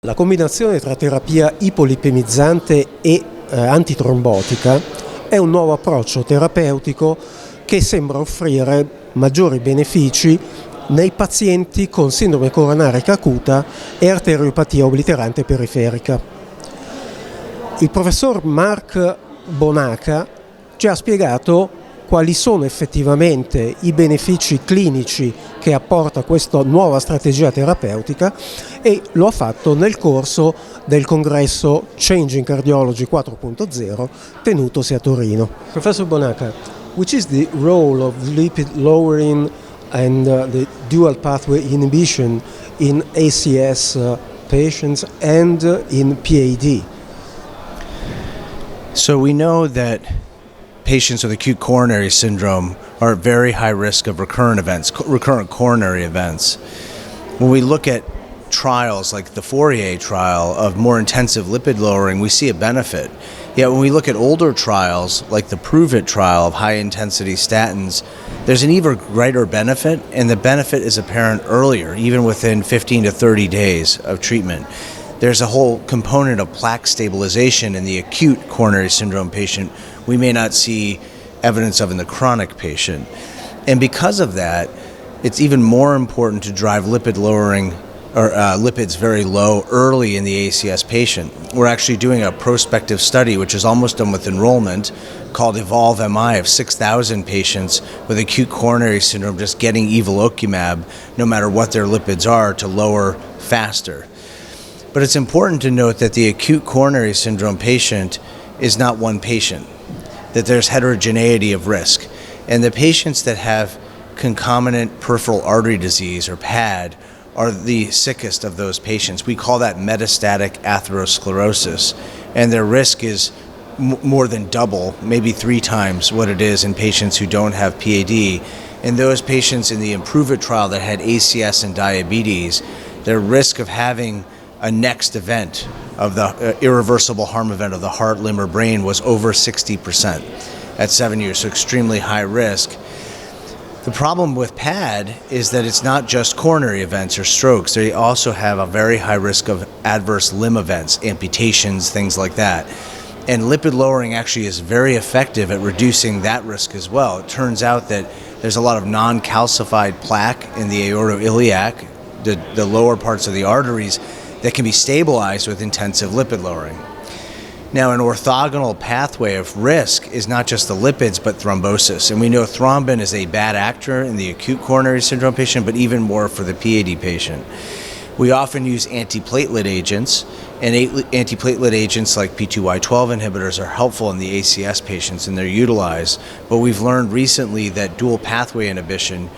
La combinazione tra terapia ipolipemizzante e antitrombotica è un nuovo approccio terapeutico che sembra offrire maggiori benefici nei pazienti con sindrome coronarica acuta e arteriopatia obliterante periferica. Il professor Marc Bonaca ci ha spiegato quali sono effettivamente i benefici clinici che apporta questa nuova strategia terapeutica e lo ha fatto nel corso del congresso Changing Cardiology 4.0 tenutosi a Torino. Professor Bonaca, which is the role of lipid lowering and the dual pathway inhibition in ACS patients and in PAD? So we know that patients with acute coronary syndrome are at very high risk of recurrent coronary events. When we look at trials like the Fourier trial of more intensive lipid lowering, we see a benefit. Yet when we look at older trials like the Prove It trial of high intensity statins, there's an even greater benefit, and the benefit is apparent earlier, even within 15 to 30 days of treatment. There's a whole component of plaque stabilization in the acute coronary syndrome patient we may not see evidence of in the chronic patient. And because of that, it's even more important to drive lipid lowering or lipids very low early in the ACS patient. We're actually doing a prospective study, which is almost done with enrollment, called Evolve-MI of 6,000 patients with acute coronary syndrome just getting evolocumab, no matter what their lipids are, to lower faster. But it's important to note that the acute coronary syndrome patient is not one patient, that there's heterogeneity of risk. And the patients that have concomitant peripheral artery disease, or PAD, are the sickest of those patients. We call that metastatic atherosclerosis, and their risk is more than double, maybe 3 times what it is in patients who don't have PAD. And those patients in the Improve It trial that had ACS and diabetes, their risk of having a next event of the irreversible harm event of the heart, limb, or brain was over 60% at 7 years, so extremely high risk. The problem with PAD is that it's not just coronary events or strokes. They also have a very high risk of adverse limb events, amputations, things like that. And lipid lowering actually is very effective at reducing that risk as well. It turns out that there's a lot of non-calcified plaque in the aortoiliac, the lower parts of the arteries, that can be stabilized with intensive lipid lowering. Now, an orthogonal pathway of risk is not just the lipids, but thrombosis. And we know thrombin is a bad actor in the acute coronary syndrome patient, but even more for the PAD patient. We often use antiplatelet agents, and antiplatelet agents like P2Y12 inhibitors are helpful in the ACS patients, and they're utilized. But we've learned recently that dual pathway inhibition,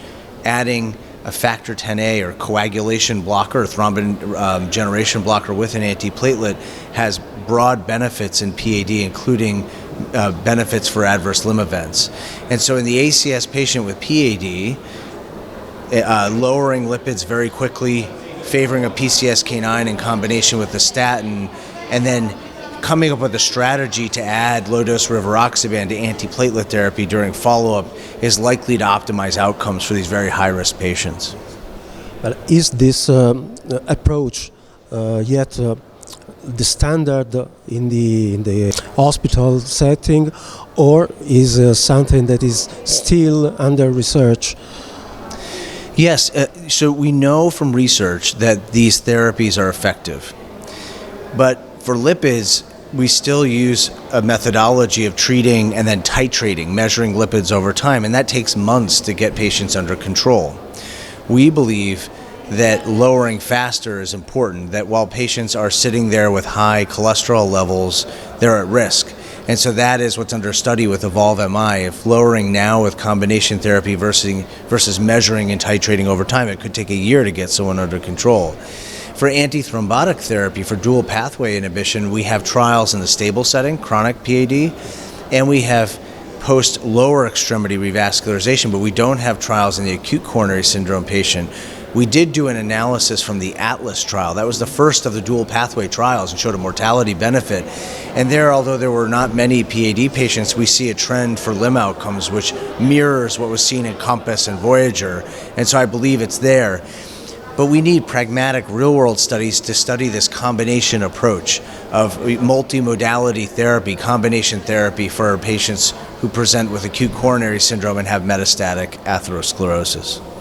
adding a factor 10A or coagulation blocker, or thrombin generation blocker with an antiplatelet, has broad benefits in PAD, including benefits for adverse limb events. And so in the ACS patient with PAD, lowering lipids very quickly, favoring a PCSK9 in combination with the statin, and then coming up with a strategy to add low-dose rivaroxaban to antiplatelet therapy during follow-up is likely to optimize outcomes for these very high-risk patients. But is this approach yet the standard in the hospital setting, or is something that is still under research? Yes, so we know from research that these therapies are effective. But for lipids, we still use a methodology of treating and then titrating, measuring lipids over time, and that takes months to get patients under control. We believe that lowering faster is important, that while patients are sitting there with high cholesterol levels, they're at risk. And so that is what's under study with Evolve-MI. If lowering now with combination therapy versus measuring and titrating over time, it could take a year to get someone under control. For antithrombotic therapy, for dual pathway inhibition, we have trials in the stable setting, chronic PAD, and we have post-lower extremity revascularization, but we don't have trials in the acute coronary syndrome patient. We did do an analysis from the Atlas trial. That was the first of the dual pathway trials and showed a mortality benefit. And there, although there were not many PAD patients, we see a trend for limb outcomes which mirrors what was seen in Compass and Voyager. And so I believe it's there. But we need pragmatic real-world studies to study this combination approach of multimodality therapy, combination therapy for patients who present with acute coronary syndrome and have metastatic atherosclerosis.